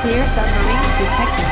Nuclear submarines detected.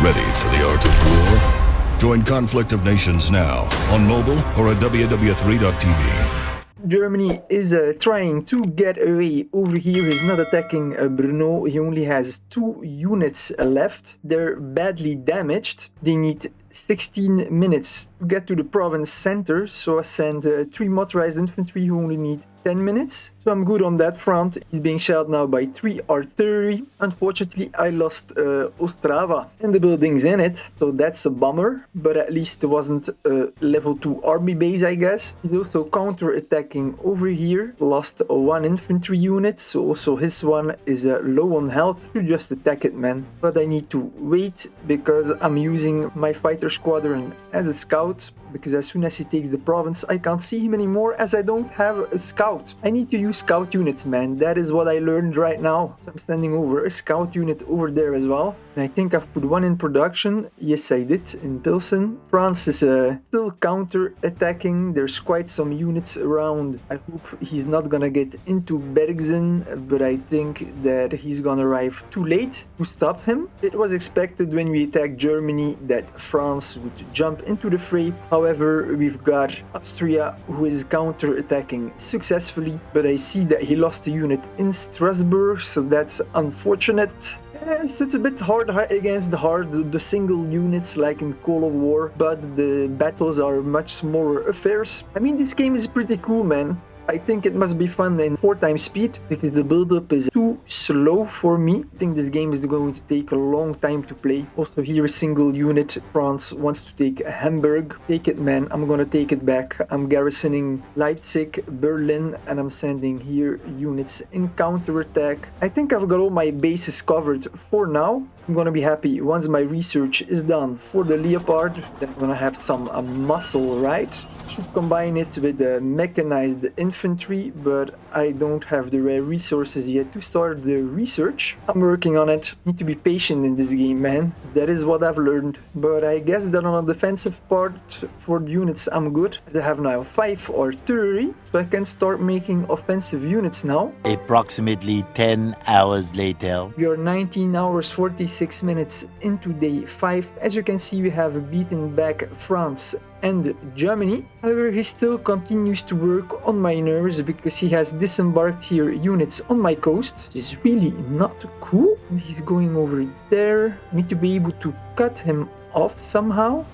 Ready for the art of war? Join Conflict of Nations now on mobile or at ww3.tv. Germany is trying to get away over here. He's not attacking Brno. He only has 2 units left. They're badly damaged. They need 16 minutes to get to the province center. So I send 3 motorized infantry who only need 10 minutes. So I'm good on that front. He's being shelled now by 3 artillery. Unfortunately, I lost Ostrava and the buildings in it. So that's a bummer. But at least it wasn't a level 2 army base, I guess. He's also counter-attacking over here. Lost 1 infantry unit. So also his one is low on health. You just attack it, man. But I need to wait because I'm using my fighter squadron as a scout. Because as soon as he takes the province, I can't see him anymore as I don't have a scout. I need to use scout units, man. That is what I learned right now. So I'm sending over a scout unit over there as well. And I think I've put 1 in production. Yes, I did, in Pilsen. France is still counter-attacking. There's quite some units around. I hope he's not gonna get into Bergzen, but I think that he's gonna arrive too late to stop him. It was expected when we attacked Germany that France would jump into the fray. However, we've got Austria who is counter-attacking successfully, but I see that he lost a unit in Strasbourg, so that's unfortunate. Yes, it's a bit hard against the single units like in Call of War, but the battles are much smaller affairs. I mean, this game is pretty cool, man. I think it must be fun in 4 times speed because the build-up is too slow for me. I think this game is going to take a long time to play. Also here a single unit. France wants to take Hamburg. Take it, man. I'm gonna take it back. I'm garrisoning Leipzig, Berlin, and I'm sending here units in counterattack. I think I've got all my bases covered for now. I'm gonna be happy once my research is done for the Leopard. Then I'm gonna have some muscle, right? Should combine it with the mechanized infantry, but I don't have the rare resources yet to start the research. I'm working on it. Need to be patient in this game, man. That is what I've learned. But I guess that on the defensive part for the units I'm good. As I have now 5 artillery, so I can start making offensive units now. Approximately 10 hours later. We are 19 hours 46 minutes into day 5. As you can see, we have beaten back France and Germany. However, he still continues to work on my nerves because he has disembarked here units on my coast. It's really not cool. He's going over there. I need to be able to cut him off somehow.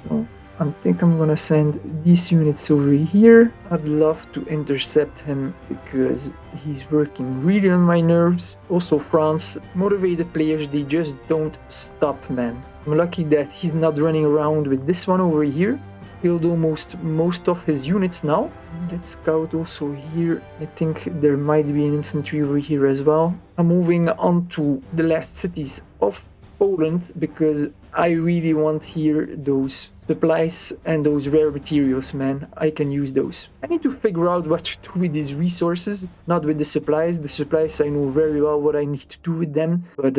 I think I'm gonna send these units over here. I'd love to intercept him because he's working really on my nerves. Also France, motivated players, they just don't stop, man. I'm lucky that he's not running around with this one over here. Killed almost most of his units now. Let's scout also here. I think there might be an infantry over here as well. I'm moving on to the last cities of Poland because I really want here those supplies and those rare materials, man. I can use those. I need to figure out what to do with these resources, not with the supplies. The supplies I know very well what I need to do with them, but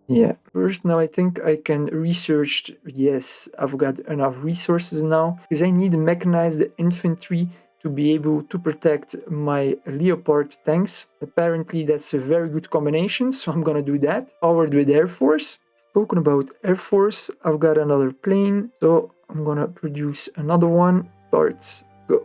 yeah. First, now I think I can research. Yes, I've got enough resources now because I need mechanized infantry to be able to protect my Leopard tanks. Apparently that's a very good combination, so I'm gonna do that. Powered with Air Force. Spoken about Air Force, I've got another plane, so I'm gonna produce another one. Start, go.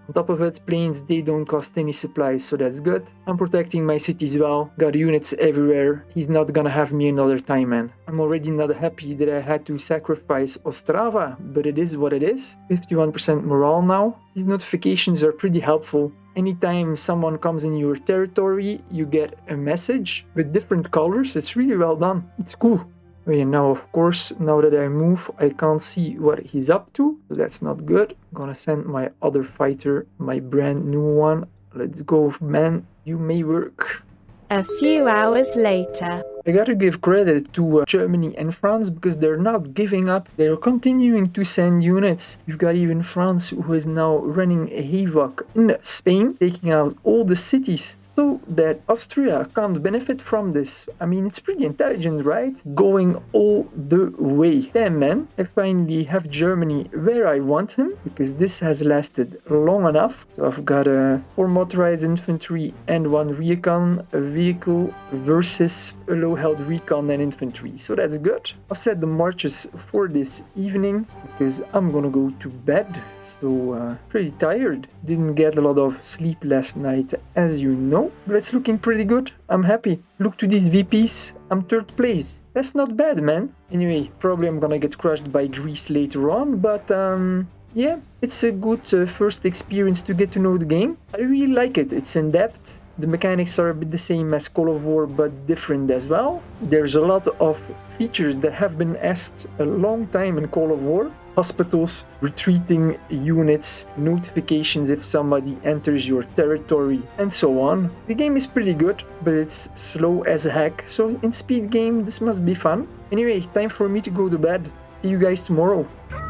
On top of it, planes, they don't cost any supplies, so that's good. I'm protecting my city as well. Got units everywhere. He's not gonna have me another time, man. I'm already not happy that I had to sacrifice Ostrava, but it is what it is. 51% morale now. These notifications are pretty helpful. Anytime someone comes in your territory, you get a message with different colors. It's really well done. It's cool. Okay, now of course, now that I move, I can't see what he's up to, so that's not good. I'm gonna send my other fighter, my brand new one. Let's go, man. You may work. A few hours later. I gotta give credit to Germany and France because they're not giving up. They're continuing to send units. You've got even France who is now running a havoc in Spain, taking out all the cities so that Austria can't benefit from this. I mean, it's pretty intelligent, right? Going all the way. Damn, man. I finally have Germany where I want him because this has lasted long enough. So I've got 4 motorized infantry and 1 recon vehicle versus a low-held recon and infantry. So that's good. I've set the marches for this evening because I'm gonna go to bed. So pretty tired. Didn't get a lot of sleep last night, as you know. But it's looking pretty good. I'm happy. Look to these VPs. I'm 3rd place. That's not bad, man. Anyway, probably I'm gonna get crushed by Greece later on, but yeah, it's a good first experience to get to know the game. I really like it. It's in depth. The mechanics are a bit the same as Call of War, but different as well. There's a lot of features that have been asked a long time in Call of War. Hospitals, retreating units, notifications if somebody enters your territory, and so on. The game is pretty good, but it's slow as heck, so in speed game this must be fun. Anyway, time for me to go to bed. See you guys tomorrow.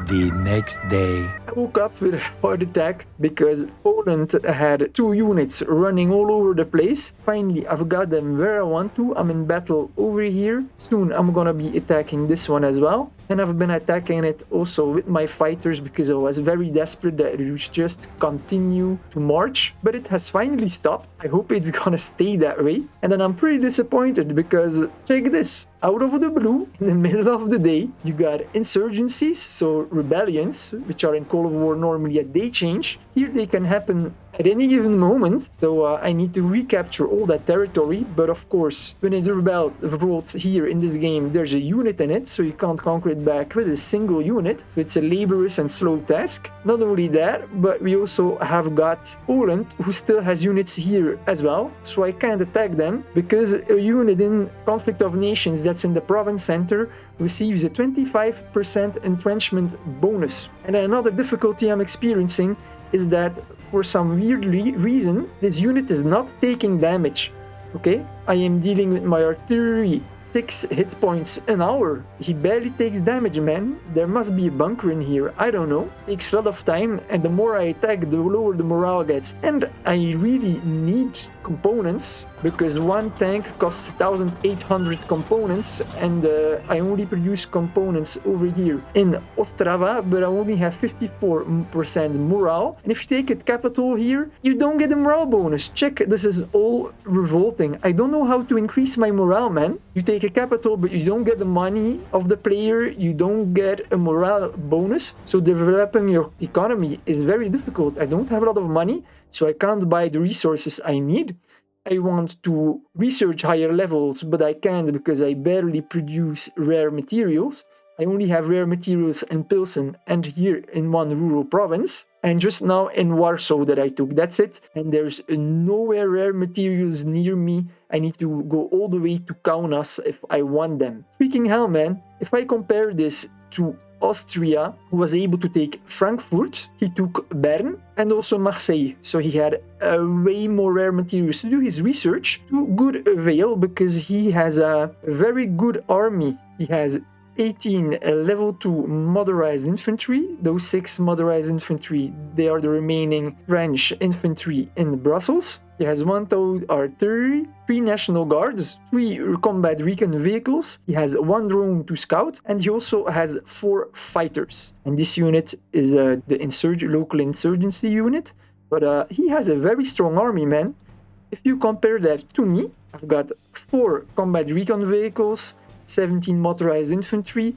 The next day. I woke up with a heart attack because Poland had 2 units running all over the place. Finally, I've got them where I want to. I'm in battle over here. Soon I'm gonna be attacking this one as well. And I've been attacking it also with my fighters because I was very desperate that it would just continue to march. But it has finally stopped. I hope it's gonna stay that way. And then I'm pretty disappointed because check this. Out of the blue, in the middle of the day, you got insurgencies, so rebellions, which are in Call of War normally a day change. Here they can happen at any given moment, so I need to recapture all that territory. But of course, when it revolts here in this game, there's a unit in it, so you can't conquer it back with a single unit. So it's a laborious and slow task. Not only that, but we also have got Poland, who still has units here as well, so I can't attack them because a unit in Conflict of Nations that's in the province center receives a 25% entrenchment bonus. And another difficulty I'm experiencing is that for some weird reason, this unit is not taking damage. Okay, I am dealing with my artillery 6 hit points an hour. He barely takes damage, man. There must be a bunker in here. I don't know. Takes a lot of time, and the more I attack, the lower the morale gets. And I really need components because one tank costs 1,800 components, and I only produce components over here in Ostrava, but I only have 54% morale. And if you take a capital here, you don't get a morale bonus. Check, this is all revolting. I don't know how to increase my morale, man. You take a capital, but you don't get the money of the player, you don't get a morale bonus. So developing your economy is very difficult. I don't have a lot of money, so I can't buy the resources I need. I want to research higher levels, but I can't because I barely produce rare materials. I only have rare materials in Pilsen and here in one rural province. And just now in Warsaw that I took, that's it. And there's nowhere rare materials near me. I need to go all the way to Kaunas if I want them. Freaking hell, man. If I compare this to Austria, who was able to take Frankfurt, he took Bern and also Marseille. So he had way more rare materials to do his research to good avail because he has a very good army. He has 18 level 2 motorized infantry. Those 6 motorized infantry, they are the remaining French infantry in Brussels. He has 1 towed artillery, 3 national guards, 3 combat recon vehicles. He has 1 drone to scout, and he also has 4 fighters. And this unit is the local insurgency unit. But he has a very strong army, man. If you compare that to me, I've got 4 combat recon vehicles, 17 motorized infantry,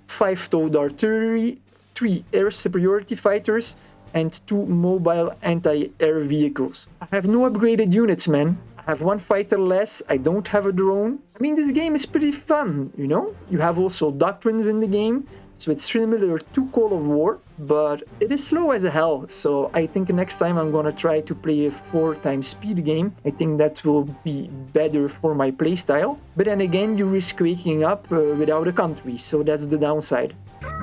5 towed artillery, 3 air superiority fighters, and 2 mobile anti-air vehicles. I have no upgraded units, man. I have 1 fighter less, I don't have a drone. I mean, this game is pretty fun, you know? You have also doctrines in the game, so it's similar to Call of War, but it is slow as hell. So I think next time I'm gonna try to play a 4x speed game. I think that will be better for my playstyle. But then again, you risk waking up without a country, so that's the downside.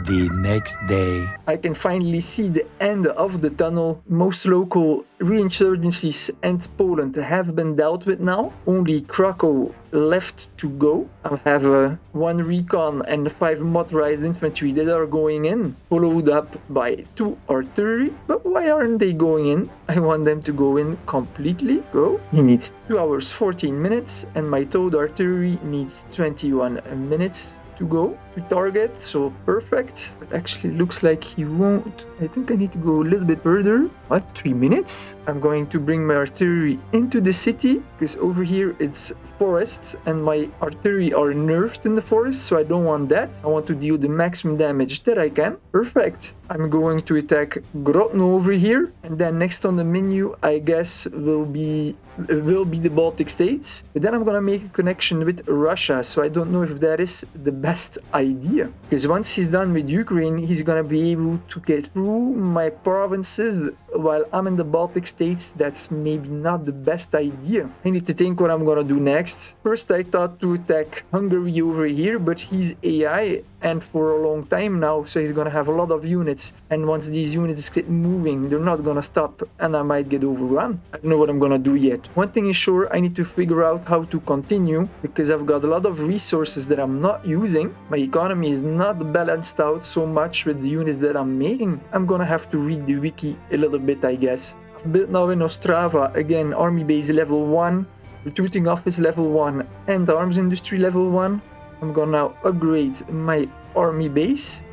the next day. I can finally see the end of the tunnel. Most local reinsurgencies and Poland have been dealt with now. Only Krakow left to go. I have 1 recon and 5 motorized infantry that are going in, followed up by 2 artillery. But why aren't they going in? I want them to go in completely. Go. He needs 2 hours 14 minutes and my towed artillery needs 21 minutes to go to target, so perfect. But actually looks like he won't. I think I need to go a little bit further. What, 3 minutes? I'm going to bring my artillery into the city because over here it's forests and my artillery are nerfed in the forest, so I don't want that. I want to deal the maximum damage that I can. Perfect. I'm going to attack Grodno over here, and then next on the menu I guess will be the Baltic states. But then I'm gonna make a connection with Russia, so I don't know if that is the best idea. Because once he's done with Ukraine, he's gonna be able to get through my provinces while I'm in the Baltic states. That's maybe not the best idea. I need to think what I'm gonna do next. First I thought to attack Hungary over here, but he's AI and for a long time now, so he's gonna have a lot of units, and once these units get moving they're not gonna stop and I might get overrun. I don't know what I'm gonna do yet. One thing is sure, I need to figure out how to continue because I've got a lot of resources that I'm not using. My economy is not balanced out so much with the units that I'm making. I'm gonna have to read the wiki a little bit, I guess. I've built now in Ostrava again army base level 1, recruiting office level 1 and arms industry level 1. I'm gonna now upgrade my army base.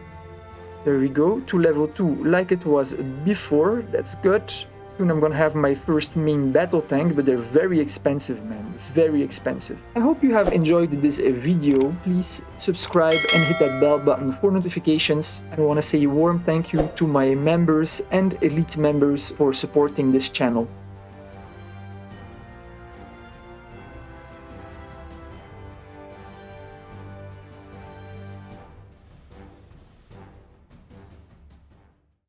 There we go, to level 2 like it was before. That's good. Soon I'm gonna have my first main battle tank, but they're very expensive, man. Very expensive. I hope you have enjoyed this video. Please subscribe and hit that bell button for notifications. I want to say a warm thank you to my members and elite members for supporting this channel.